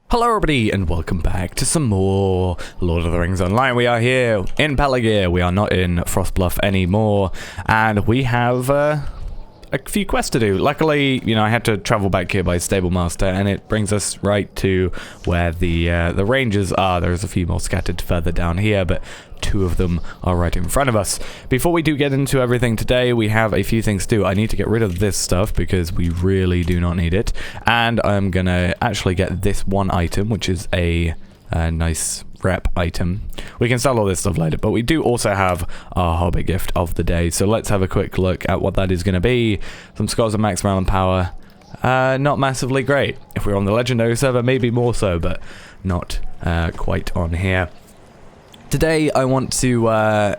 Hello everybody and welcome back to some more Lord of the Rings Online. We are here in Pelargir, we are not in Frostbluff anymore, and we have a few quests to do. Luckily, you know, I had to travel back here by Stable Master, and it brings us right to where the rangers are. There's a few more scattered further down here, but two of them are right in front of us. Before we do get into everything today, we have a few things to do. I need to get rid of this stuff because we really do not need it, and I'm gonna actually get this one item, which is a nice rep item. We can sell all this stuff later, but we do also have our Hobbit gift of the day, so let's have a quick look at what that is going to be. Some scrolls of max realm power. Not massively great. If we're on the legendary server, maybe more so, but not quite on here. Today I want to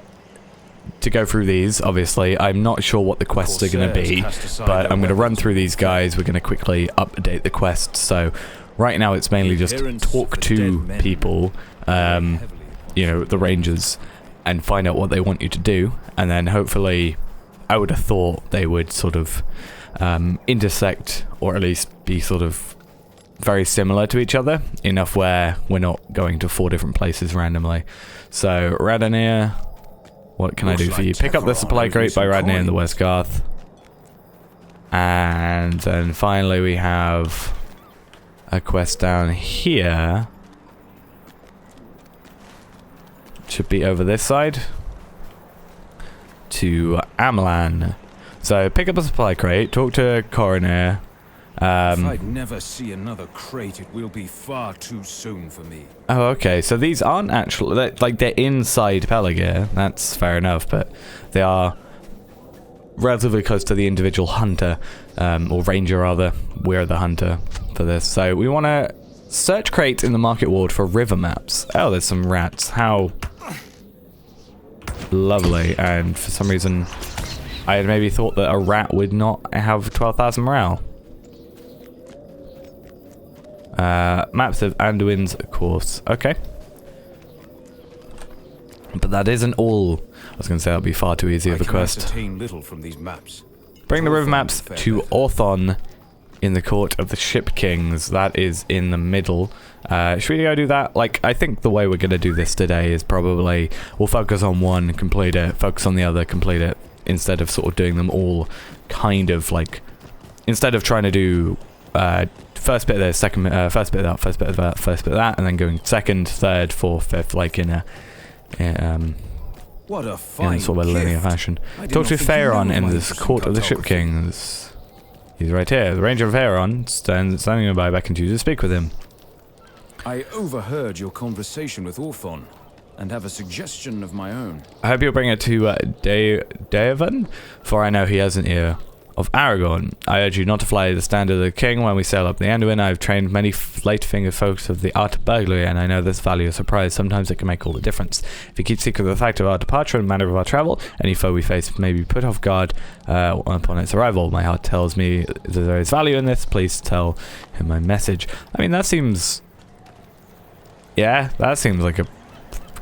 go through these. Obviously I'm not sure what the quests are going to be, but I'm going to run through these guys. We're going to quickly update the quests. So right now it's mainly just talk to people, you know, the rangers, and find out what they want you to do, and then hopefully I would have thought they would sort of intersect, or at least be sort of very similar to each other, enough where we're not going to 4 different places randomly. So Radonir, what can I do for you? Pick up the supply crate by Radonir in the West Garth. And then finally we have a quest down here. Should be over this side to Amlan. So pick up a supply crate, talk to Coroner. If I'd never see another crate, it will be far too soon for me. Oh, okay. So these aren't actually, like, they're inside Pelargir. That's fair enough, but they are relatively close to the individual hunter, or ranger rather. We're the hunter for this. So we want to search crates in the market ward for river maps. Oh, there's some rats. How lovely. And for some reason, I had maybe thought that a rat would not have 12,000 morale. Maps of Anduin's course. Okay. But that isn't all. I was going to say that would be far too easy of a quest. Little from these maps. Bring the river maps to Orthon in the Court of the Ship Kings. That is in the middle. Should we go do that? Like, I think the way we're going to do this today is probably we'll focus on one, complete it, focus on the other, complete it, instead of sort of doing them all kind of like, instead of trying to do first bit of this, second first bit of that, first bit of that, first bit of that, and then going second, third, fourth, fifth, like in a what a fine in sort of a linear fashion. Talk to Faeron in this Court of the Ship Kings. He's right here. The Ranger of Faeron standing nearby, beckons you to speak with him. I overheard your conversation with Orthon and have a suggestion of my own. I hope you'll bring it to Daevon, for I know he has an ear of Aragorn. I urge you not to fly the standard of the king when we sail up the Anduin. I've trained many light-fingered folks of the art of burglary, and I know this value of surprise. Sometimes it can make all the difference. If you keep secret the fact of our departure and manner of our travel, any foe we face may be put off guard upon its arrival. My heart tells me that there is value in this. Please tell him my message. I mean, that seems... yeah, that seems like a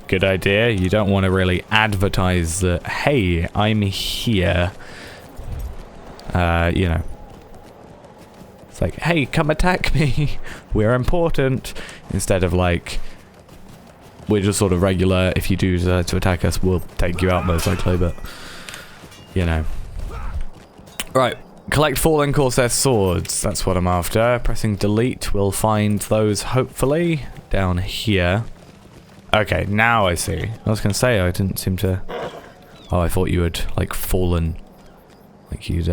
good idea. You don't want to really advertise that, hey, I'm here. You know, it's like, hey, come attack me, we're important, instead of like, we're just sort of regular, if you do decide to attack us, we'll take you out most likely, but, you know. Right, collect fallen Corsair swords, that's what I'm after. Pressing delete, we'll find those, hopefully, down here. Okay, now I see. I was going to say, I didn't seem to... oh, I thought you had, like, fallen... like you'd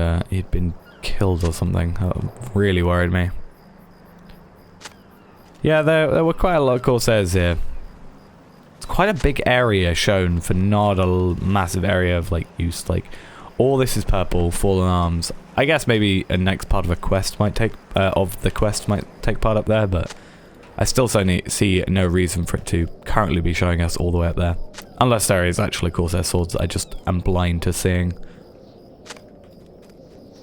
been killed or something. That really worried me. Yeah, there were quite a lot of Corsairs here. It's quite a big area shown for not a massive area of like use. Like, all this is purple, fallen arms. I guess maybe a next part of a quest might take part up there, but I still see no reason for it to currently be showing us all the way up there, unless there is actually Corsair swords that I just am blind to seeing.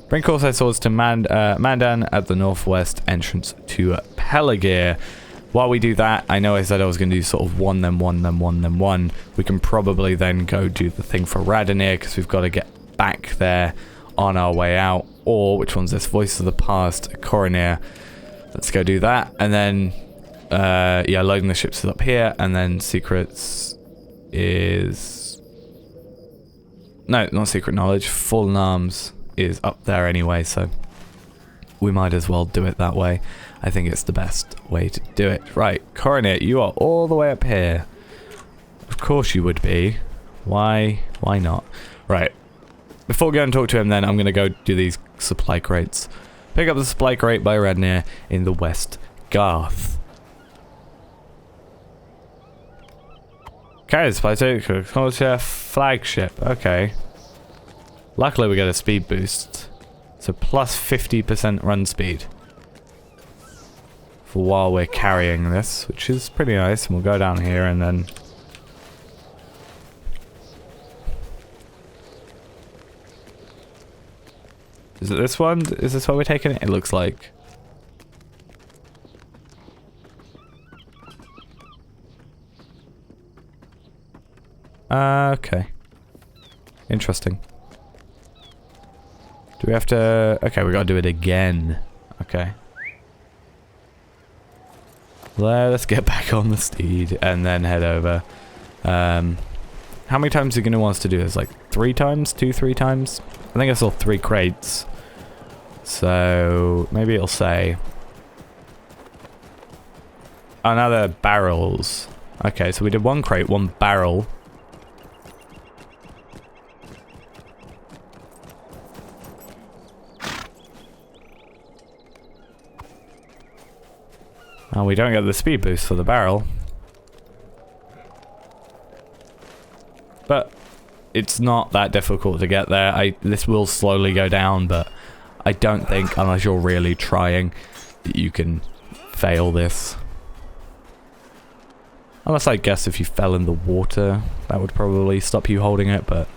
Bring Corsair swords to Mandan at the northwest entrance to Pelargir. While we do that, I know I said I was going to do sort of one, then one, then one, then one. We can probably then go do the thing for Radonir, because we've got to get back there on our way out. Or, which one's this? Voice of the Past, Coroner. Let's go do that. And then Yeah, loading the ships is up here, and then secrets is... No, not secret knowledge. Fallen arms is up there anyway, so we might as well do it that way. I think it's the best way to do it. Right, Coronet, you are all the way up here. Of course you would be. Why not? Right. Before we go and talk to him then, I'm going to go do these supply crates. Pick up the supply crate by Rednir in the West Garth. Okay, supply crate, flagship. Okay. Luckily we get a speed boost. So plus 50% run speed. For while we're carrying this, which is pretty nice. And we'll go down here and then... Is it this one? Is this what we're taking it? It looks like. Okay. Interesting. Do we have to... Okay, we gotta do it again. Okay. Let's get back on the steed and then head over. How many times are you going to want us to do this? Like 3 times? 2-3 times? I think I saw 3 crates. So maybe it'll say... Oh, now they're barrels. Okay, so we did 1 crate, 1 barrel. Oh, we don't get the speed boost for the barrel. But it's not that difficult to get there. This will slowly go down, but I don't think, unless you're really trying, that you can fail this. Unless I guess if you fell in the water, that would probably stop you holding it, but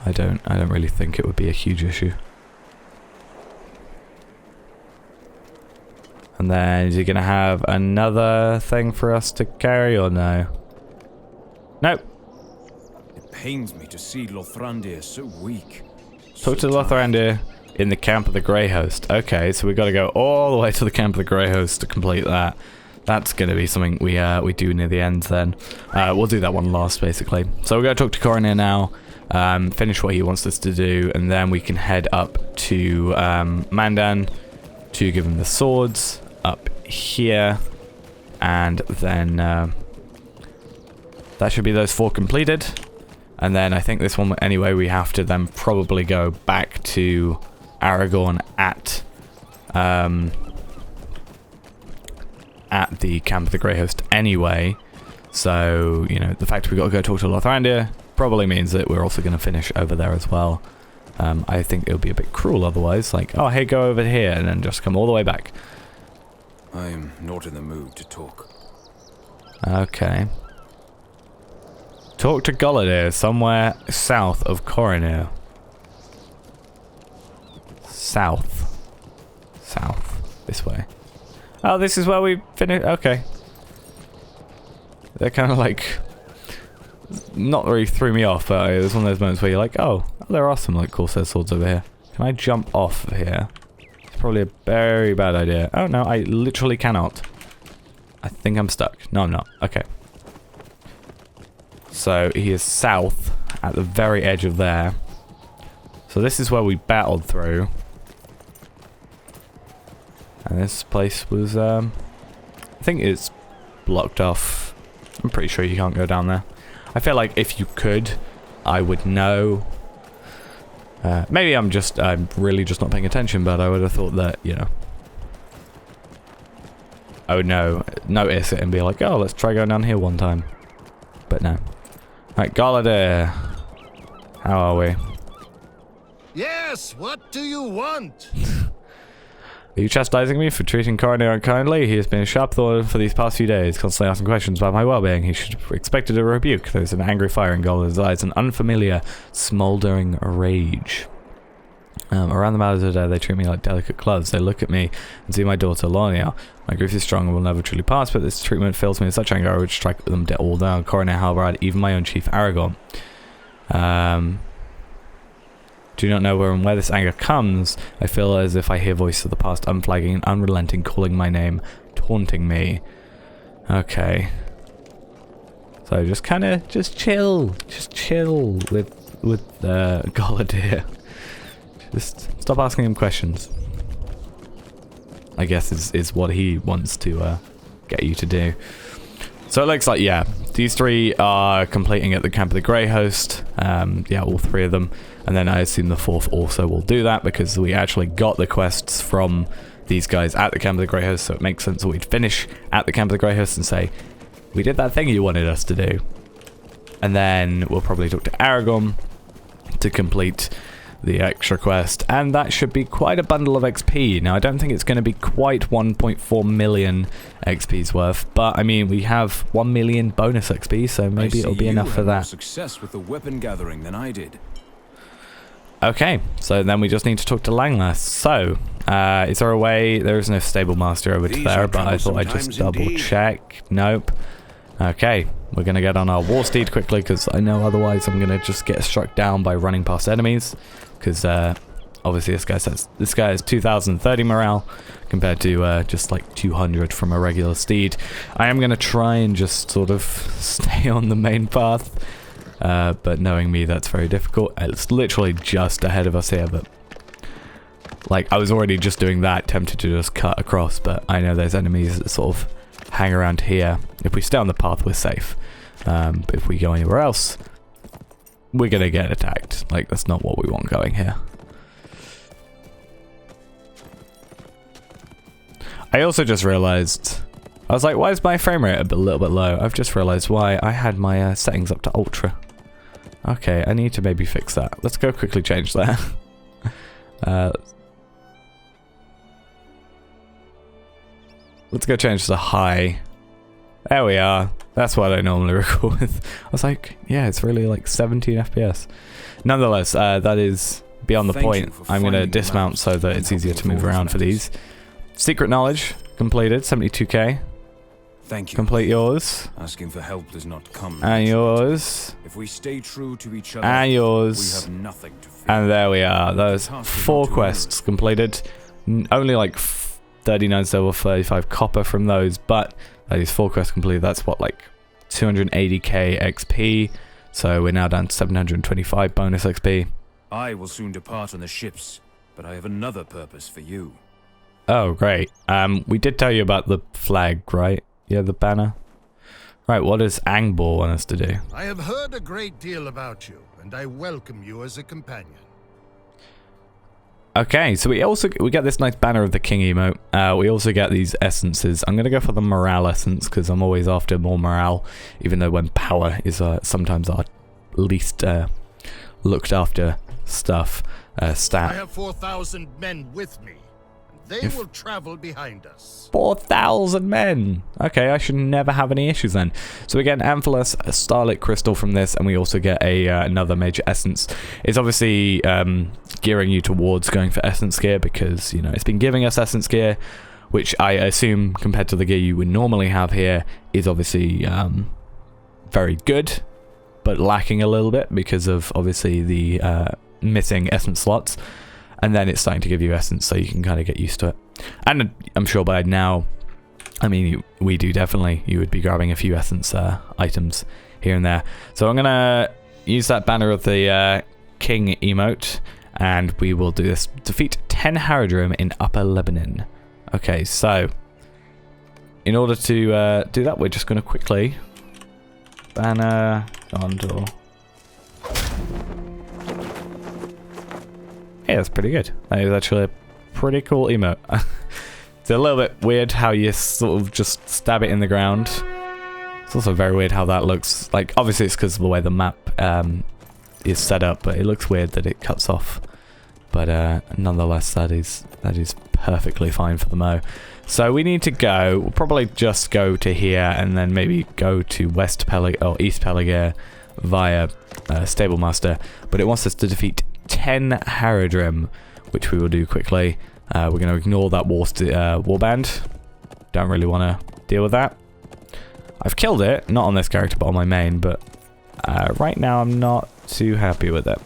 I don't really think it would be a huge issue. And then, is he going to have another thing for us to carry, or no? Nope. It pains me to see Lothrandir so weak. Talk to Lothrandir in the camp of the Grey Host. Okay, so we've got to go all the way to the camp of the Grey Host to complete that. That's going to be something we do near the end then. We'll do that one last, basically. So we're going to talk to Coronet now, finish what he wants us to do, and then we can head up to Mandan to give him the swords up here, and then that should be those 4 completed. And then I think this one, anyway, we have to then probably go back to Aragorn at the camp of the Grey Host anyway. So, you know, the fact we got to go talk to Lothrandir probably means that we're also going to finish over there as well. I think it would be a bit cruel otherwise, like, oh, hey, go over here, and then just come all the way back. I am not in the mood to talk. Okay. Talk to Galadir, somewhere south of Coronir. South. South. This way. Oh, this is where we finished. Okay. They're kind of like... Not really threw me off, but it was one of those moments where you're like, oh, there are some like Corsair swords over here. Can I jump off of here? It's probably a very bad idea. Oh no, I literally cannot. I think I'm stuck. No, I'm not. Okay. So he is south at the very edge of there. So this is where we battled through. And this place was, I think it's blocked off. I'm pretty sure you can't go down there. I feel like if you could, I would know. Maybe I'm really just not paying attention, but I would have thought that, you know, I would notice it and be like, oh, let's try going down here one time. But no. Right, Galadir. How are we? Yes, what do you want? Are you chastising me for treating Coronir unkindly? He has been a sharp thorn for these past few days, constantly asking questions about my well-being. He should have expected a rebuke. There is an angry fire in Galadir's eyes, an unfamiliar, smouldering rage. Around the matters of the day, they treat me like delicate gloves. They look at me and see my daughter, Lornia. My grief is strong and will never truly pass, but this treatment fills me with such anger I would strike them all down. Coronir Halbarad, even my own chief Aragorn. Do not know where this anger comes. I feel as if I hear voices of the past, unflagging and unrelenting, calling my name, taunting me. Okay. So just kind of, just chill with Galadir. Just stop asking him questions. I guess is what he wants to get you to do. So it looks like, yeah, these three are completing at the Camp of the Grey Host. Yeah, all three of them. And then I assume the fourth also will do that because we actually got the quests from these guys at the Camp of the Grey Host. So it makes sense that we'd finish at the Camp of the Grey Host and say, we did that thing you wanted us to do. And then we'll probably talk to Aragorn to complete the extra quest, and that should be quite a bundle of XP. Now, I don't think it's going to be quite 1.4 million XP's worth, but I mean, we have 1 million bonus XP, so maybe it'll be enough for that. More success with the weapon gathering than I did. Okay, so then we just need to talk to Langlass. So, is there a way? There is no stable master over there, but I thought I'd just double check. Nope. Okay, we're going to get on our war steed quickly because I know otherwise I'm going to just get struck down by running past enemies. Because obviously this guy has 2030 morale compared to just like 200 from a regular steed. I am going to try and just sort of stay on the main path. But knowing me, that's very difficult. It's literally just ahead of us here, but like I was already just doing that, tempted to just cut across, but I know there's enemies that sort of hang around here. If we stay on the path, we're safe. But if we go anywhere else, we're gonna get attacked. Like, that's not what we want going here. I also just realized, I was like, why is my frame rate a little bit low? I've just realized why. I had my settings up to ultra. Okay, I need to maybe fix that. Let's go quickly change that. Let's go change to high. There we are. That's what I normally record with. I was like, yeah, it's really like 17 FPS. Nonetheless, that is beyond the point. I'm going to dismount so that it's easier to move around for these. Secret knowledge completed, 72k. Thank you. Complete yours. Asking for help does not come. And yours. If we stay true to each other, and yours. we have nothing to fear. And there we are. Those 4 quests completed. Only like 39 silver, 35 copper from those, but that is 4 quests completed. That's what, like 280k XP. So we're now down to 725 bonus XP. I will soon depart on the ships, but I have another purpose for you. Oh, great. We did tell you about the flag, right? Yeah, the banner. Right, what does Angbor want us to do? I have heard a great deal about you, and I welcome you as a companion. Okay, so we get this nice banner of the king emote. We also get these essences. I'm gonna go for the morale essence because I'm always after more morale, even though when power is sometimes our least looked after stuff stat. I have 4,000 men with me. They will travel behind us. 4,000 men! Okay, I should never have any issues then. So we get an Amphalos, a Starlit Crystal from this, and we also get another major essence. It's obviously gearing you towards going for essence gear because, you know, it's been giving us essence gear, which I assume, compared to the gear you would normally have here, is obviously very good, but lacking a little bit because of, obviously, the missing essence slots. And then it's starting to give you essence, so you can kind of get used to it. And I'm sure by now, I mean, we do definitely, you would be grabbing a few essence items here and there. So I'm going to use that banner of the king emote, and we will do this. Defeat 10 Haradrim in Upper Lebanon. Okay, so in order to do that, we're just going to quickly banner Gondor. Yeah, that's pretty good. That is actually a pretty cool emote. It's a little bit weird how you sort of just stab it in the ground. It's also very weird how that looks. Like, obviously it's because of the way the map is set up, but it looks weird that it cuts off. But nonetheless, that is perfectly fine for the Mo. So we need to go. We'll probably just go to here and then maybe go to West Pelargir or East Pelargir via Stablemaster. But it wants us to defeat 10 Haradrim, which we will do quickly. We're going to ignore that warband. Don't really want to deal with that. I've killed it, not on this character, but on my main, but right now I'm not too happy with it.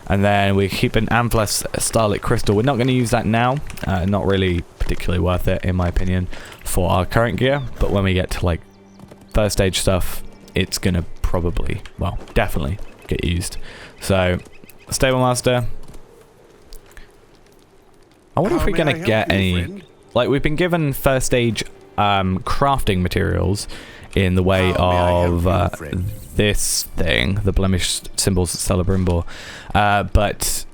And then we keep an Amethyst Starlit Crystal. We're not going to use that now. Not really particularly worth it, in my opinion, for our current gear. But when we get to, like, first stage stuff, it's going to probably, well, definitely get used. So, Stable Master. I wonder if we're going to get any... Friend? Like, we've been given first stage crafting materials in the way of this thing, the blemished symbols at Celebrimbor. But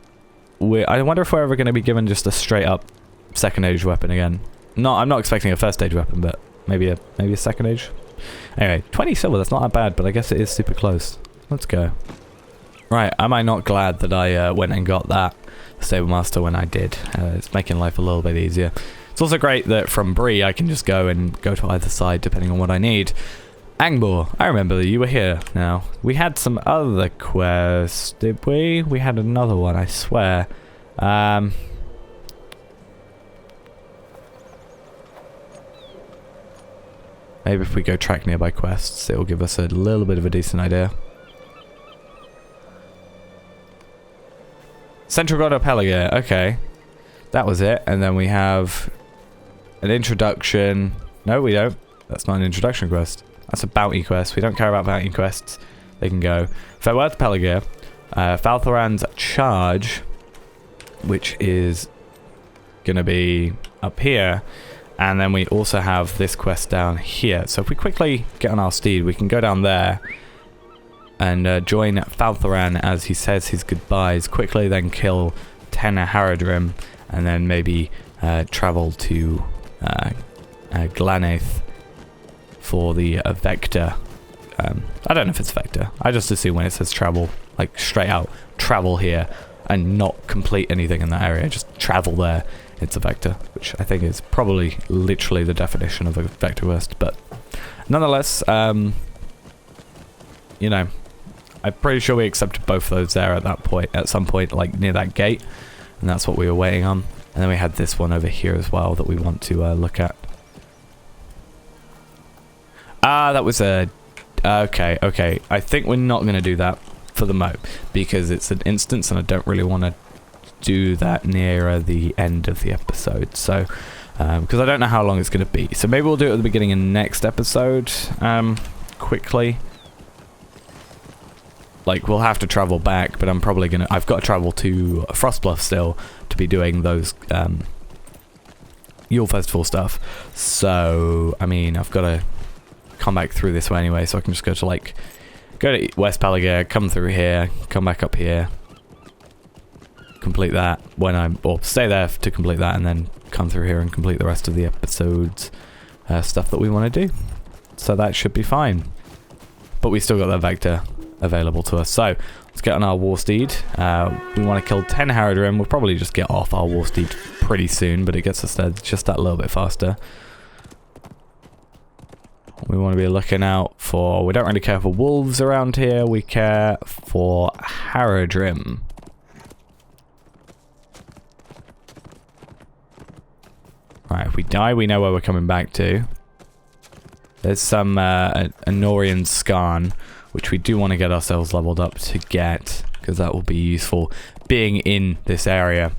I wonder if we're ever going to be given just a straight up second age weapon again. No, I'm not expecting a first age weapon, but maybe a second age. Anyway, 20 silver, that's not that bad, but I guess it is super close. Let's go. Right, am I not glad that I went and got that Stable Master when I did? It's making life a little bit easier. It's also great that from Bree I can just go to either side depending on what I need. Angbor, I remember that you were here now. We had some other quests, did we? We had another one, I swear. Maybe if we go track nearby quests, it will give us a little bit of a decent idea. Central God of Pelargir, okay. That was it, and then we have an introduction. No, we don't. That's not an introduction quest. That's a bounty quest. We don't care about bounty quests. They can go. Farewell to Pelargir. Falthoran's Charge, which is going to be up here. And then we also have this quest down here. So if we quickly get on our steed, we can go down there and join Falthoran as he says his goodbyes. Quickly then kill 10 Haradrim, and then maybe travel to Glanaith for the Vector. I don't know if it's Vector. I just assume when it says travel, like straight out travel here and not complete anything in that area, just travel there. It's a Vector, which I think is probably literally the definition of a Vector quest. But nonetheless, you know, I'm pretty sure we accepted both of those there at that point, at some point, like near that gate, and that's what we were waiting on. And then we had this one over here as well that we want to look at. Ah, that was a... Okay. I think we're not going to do that for the Mo, because it's an instance and I don't really want to do that nearer the end of the episode. So, because I don't know how long it's going to be. So maybe we'll do it at the beginning of next episode, quickly. Like, we'll have to travel back, but I'm probably going to... I've got to travel to Frostbluff still to be doing those Yule Festival stuff. So, I mean, I've got to come back through this way anyway, so I can just go to West Pelargir, come through here, come back up here, complete that or stay there to complete that, and then come through here and complete the rest of the episode's stuff that we want to do. So that should be fine. But we still got that Vector available to us. So let's get on our war steed. We want to kill 10 Haradrim. We'll probably just get off our war steed pretty soon, but it gets us there just that little bit faster. We want to be looking out for... We don't really care for wolves around here. We care for Haradrim. Right, if we die, we know where we're coming back to. There's some Anorian Skarn, which we do want to get ourselves leveled up to get, because that will be useful. Being in this area,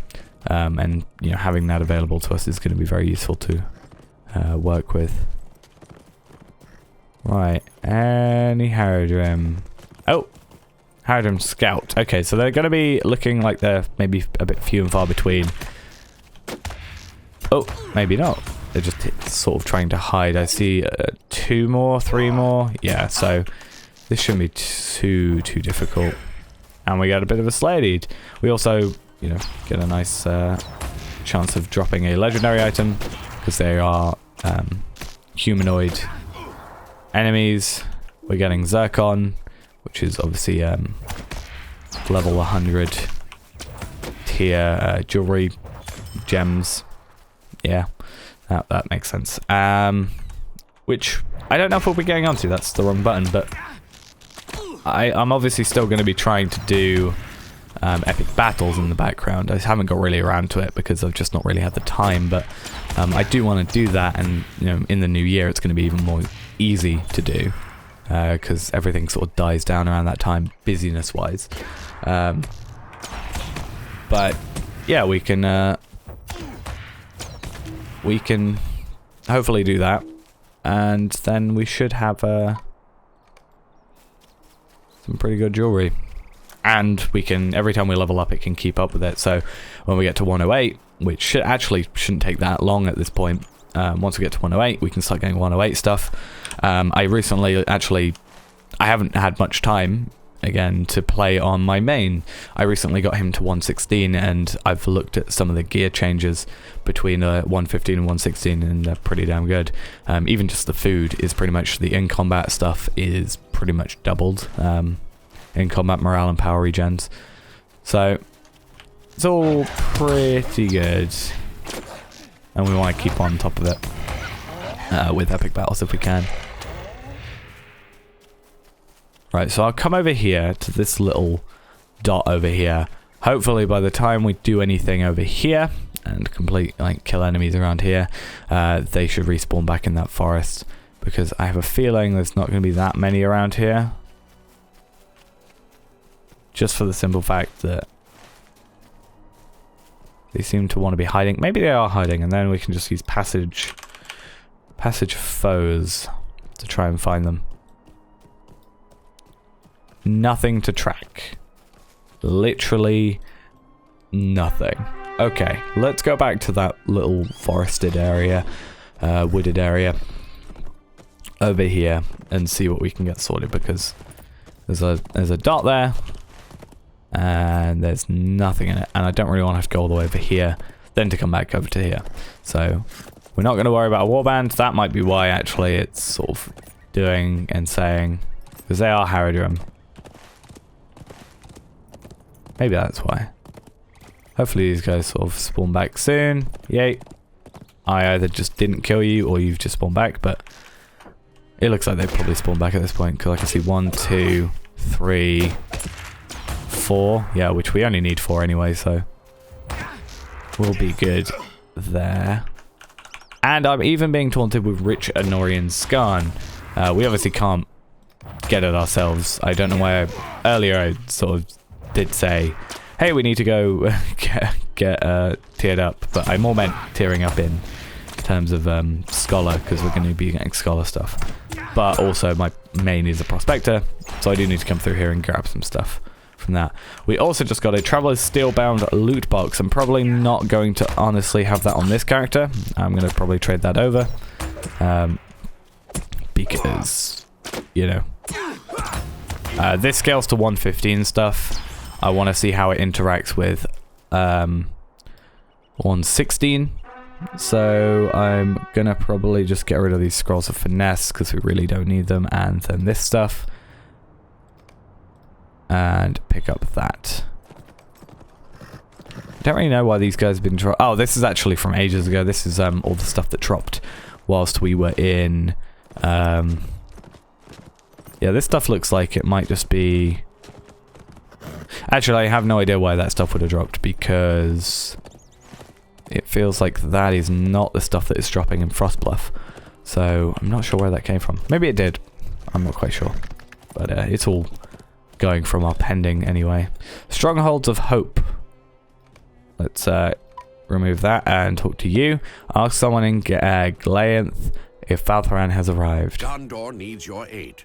and you know, having that available to us is going to be very useful to work with. Right, any Haradrim? Oh, Haradrim Scout. Okay, so they're going to be looking like they're maybe a bit few and far between. Oh, maybe not. They're just sort of trying to hide. I see 2 more, 3 more. Yeah, so this shouldn't be too difficult. And we get a bit of a Slayer Deed. We also, you know, get a nice chance of dropping a legendary item, because they are humanoid enemies. We're getting Zircon, which is obviously level 100 tier jewelry gems. Yeah, that makes sense. Which I don't know if we'll be getting onto. That's the wrong button, but I'm obviously still going to be trying to do epic battles in the background. I haven't got really around to it because I've just not really had the time, but I do want to do that, and you know, in the new year it's going to be even more easy to do, because everything sort of dies down around that time, busyness wise. But yeah, we can hopefully do that, and then we should have some pretty good jewelry. And we can, every time we level up, it can keep up with it. So when we get to 108, which shouldn't take that long at this point. Once we get to 108, we can start getting 108 stuff. I recently, I haven't had much time, again, to play on my main. I recently got him to 116, and I've looked at some of the gear changes between 115 and 116, and they're pretty damn good. Even just the food is pretty much, the in-combat stuff is pretty much doubled. In-combat morale and power regens. So, it's all pretty good. And we want to keep on top of it with epic battles if we can. Right, so I'll come over here to this little dot over here. Hopefully by the time we do anything over here and kill enemies around here, they should respawn back in that forest, because I have a feeling there's not going to be that many around here. Just for the simple fact that they seem to want to be hiding. Maybe they are hiding, and then we can just use passage foes to try and find them. Nothing to track. Literally nothing. Okay, let's go back to that little forested area, wooded area over here, and see what we can get sorted, because there's a dot there. And there's nothing in it, and I don't really want to have to go all the way over here then to come back over to here. So we're not going to worry about a warband. That might be why actually it's sort of doing and saying, because they are Haradrim. Maybe that's why. Hopefully these guys sort of spawn back soon. Yay. I either just didn't kill you or you've just spawned back, but it looks like they've probably spawned back at this point, because I can see 1, 2, 3, 4, yeah, which we only need 4 anyway, so we'll be good there. And I'm even being taunted with Rich Anorian Skarn. We obviously can't get it ourselves. I don't know why earlier I sort of did say, hey, we need to go get tiered up, but I more meant tearing up in terms of Scholar, because we're going to be getting Scholar stuff. But also my main is a Prospector, so I do need to come through here and grab some stuff from that. We also just got a Traveler's Steelbound loot box. I'm probably not going to honestly have that on this character. I'm going to probably trade that over. Because, you know. This scales to 115 stuff. I want to see how it interacts with 116. So I'm going to probably just get rid of these Scrolls of Finesse, because we really don't need them. And then this stuff. And pick up that. I don't really know why these guys have been dropped. Oh, this is actually from ages ago. This is all the stuff that dropped whilst we were in... yeah, this stuff looks like it might just be... Actually, I have no idea why that stuff would have dropped, because it feels like that is not the stuff that is dropping in Frostbluff. So I'm not sure where that came from. Maybe it did. I'm not quite sure. But it's all going from our pending anyway. Strongholds of Hope. Let's remove that and talk to you. Ask someone in Glaenth if Valtharan has arrived. Gondor needs your aid.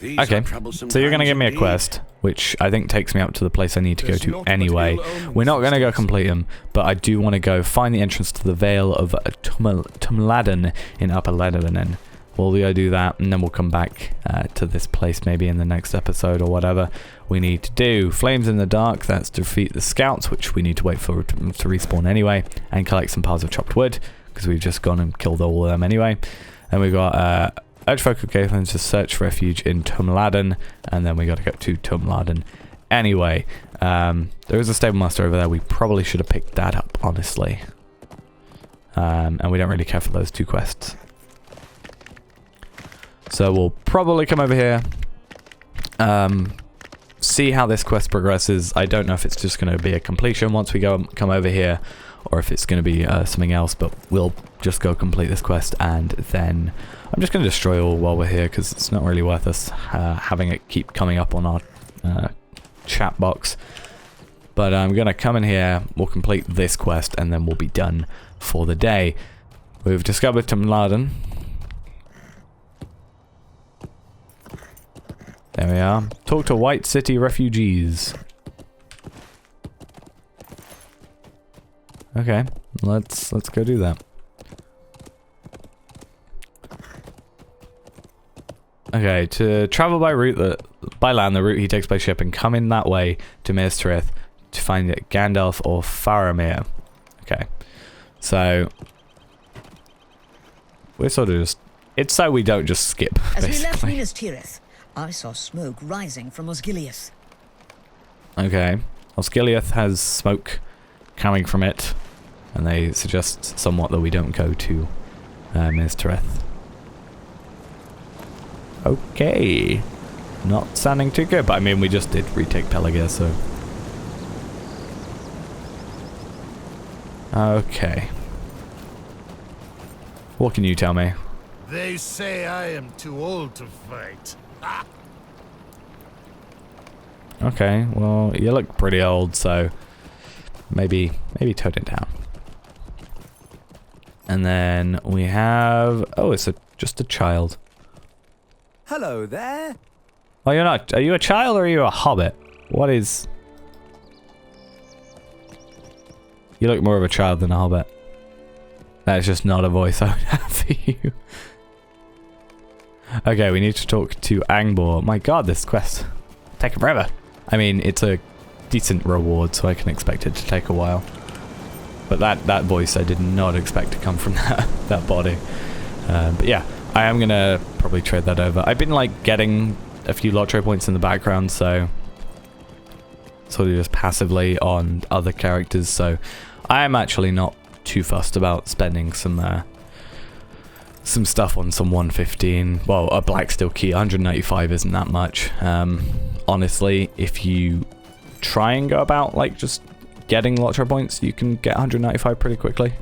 Okay, so you're going to give me a quest, which I think takes me up to the place I need to go to anyway. We're not going to go complete them, but I do want to go find the entrance to the Vale of Tumladen in Upper Ledderden. We'll go do that, and then we'll come back to this place maybe in the next episode or whatever we need to do. Flames in the Dark, that's defeat the scouts, which we need to wait for to respawn anyway, and collect some piles of chopped wood, because we've just gone and killed all of them anyway. And we've got... urge folk of Gaethland to search refuge in Tumladen, and then we got to go to Tumladen anyway. There is a stable master over there. We probably should have picked that up, honestly. And we don't really care for those 2 quests. So we'll probably come over here, see how this quest progresses. I don't know if it's just going to be a completion once we come over here, or if it's going to be something else, but we'll just go complete this quest, and then I'm just going to destroy all while we're here, because it's not really worth us having it keep coming up on our chat box. But I'm going to come in here, we'll complete this quest, and then we'll be done for the day. We've discovered Tamladen. There we are. Talk to White City refugees. Okay, let's go do that. Okay, to travel by land, the route he takes by ship, and come in that way to Minas Tirith to find Gandalf or Faramir. Okay, so we're sort of just, it's so we don't just skip, As basically. we left Minas Tirith, I saw smoke rising from Osgiliath. Okay, Osgiliath has smoke coming from it, and they suggest somewhat that we don't go to Minas Tirith. Okay, not sounding too good, but I mean we just did retake Pelargir, so... Okay. What can you tell me? They say I am too old to fight. Ah! Okay, well, you look pretty old, so maybe tone it down. And then we have... Oh, it's just a child. Hello there. Oh, you're not... Are you a child or are you a hobbit? What is... You look more of a child than a hobbit. That's just not a voice I would have for you. Okay, we need to talk to Angbor. My god, this quest taking forever. I mean, it's a decent reward, so I can expect it to take a while. But that voice I did not expect to come from that body. But yeah, I am gonna probably trade that over. I've been like getting a few LOTRO points in the background, so sort of just passively on other characters, so I am actually not too fussed about spending some stuff on some 115. Well, a black steel key, 195 isn't that much. Honestly, if you try and go about like just getting LOTRO points, you can get 195 pretty quickly.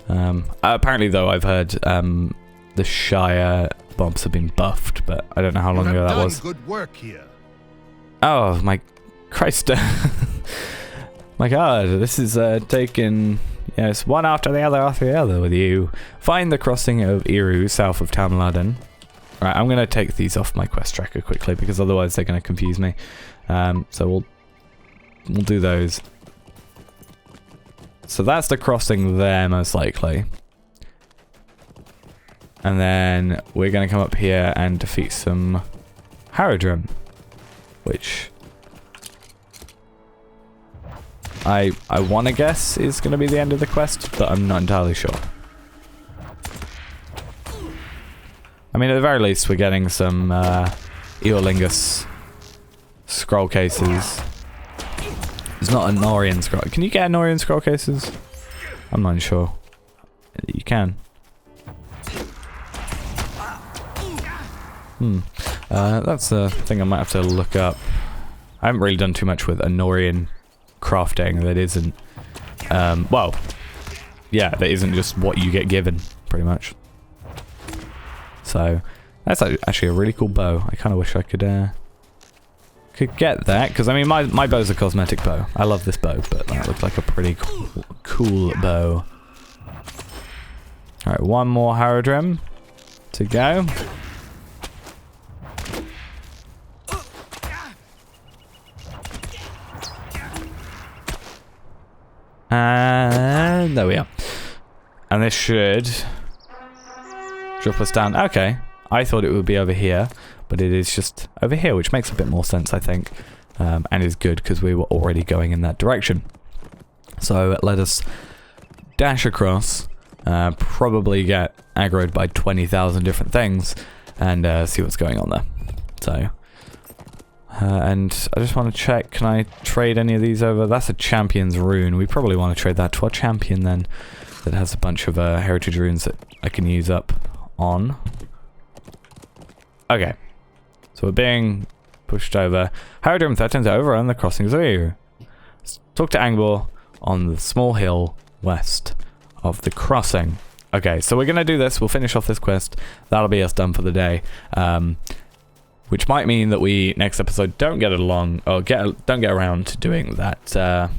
Apparently though, I've heard the Shire bombs have been buffed, but I don't know how long ago that was. Good work here. Oh my Christ. My god, this is taking, yes, one after the other with you. Find the crossing of Eru south of Tamladen. Right, I'm gonna take these off my quest tracker quickly because otherwise they're gonna confuse me. So we'll do those. So that's the crossing there, most likely. And then we're gonna come up here and defeat some Haradrim, which I want to guess is going to be the end of the quest, but I'm not entirely sure. I mean, at the very least, we're getting some Eorlingus scroll cases. It's not an Norian scroll. Can you get Norian scroll cases? I'm not sure. You can. That's a thing I might have to look up. I haven't really done too much with Norian crafting that isn't well, yeah, that isn't just what you get given pretty much. So that's actually a really cool bow. I kind of wish I could get that, because I mean my bow's a cosmetic bow. I love this bow, but that looks like a pretty cool bow. Alright, one more Haradrim to go. And there we are. And this should drop us down. Okay. I thought it would be over here, but it is just over here, which makes a bit more sense, I think. And is good because we were already going in that direction. So let us dash across, probably get aggroed by 20,000 different things, and see what's going on there. So... and I just want to check, can I trade any of these over? That's a champion's rune. We probably want to trade that to our champion then. That has a bunch of heritage runes that I can use up on. Okay. So we're being pushed over. Haradrim threatens to overrun the crossings of you. Talk to Angbor on the small hill west of the crossing. Okay, so we're going to do this. We'll finish off this quest. That'll be us done for the day. Which might mean that we, next episode, don't get along, or don't get around to doing that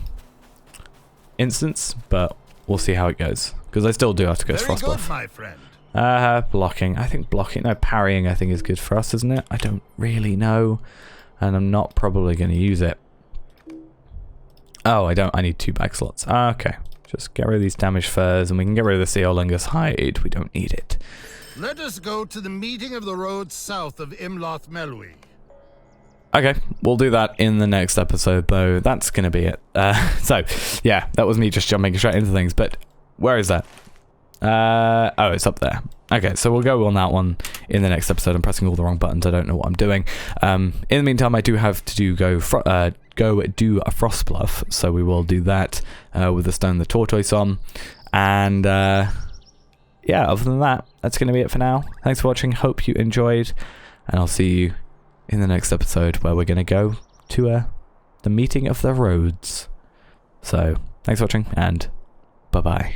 instance, but we'll see how it goes. Because I still do have to go to Very good, Frostbluff. my friend. Blocking. I think blocking, no, parrying I think is good for us, isn't it? I don't really know. And I'm not probably going to use it. Oh, I need 2 bag slots. Okay. Just get rid of these damaged furs and we can get rid of the Seolingus hide. We don't need it. Let us go to the meeting of the road south of Imloth Melwi. Okay, we'll do that in the next episode, though. That's going to be it. So, yeah, that was me just jumping straight into things. But where is that? Oh, it's up there. Okay, so we'll go on that one in the next episode. I'm pressing all the wrong buttons. I don't know what I'm doing. In the meantime, I do have to go do a Frostbluff, so we will do that with the stone the tortoise on. And yeah, other than that, that's going to be it for now. Thanks for watching. Hope you enjoyed, and I'll see you in the next episode where we're going to go to the meeting of the roads. So, thanks for watching, and bye-bye.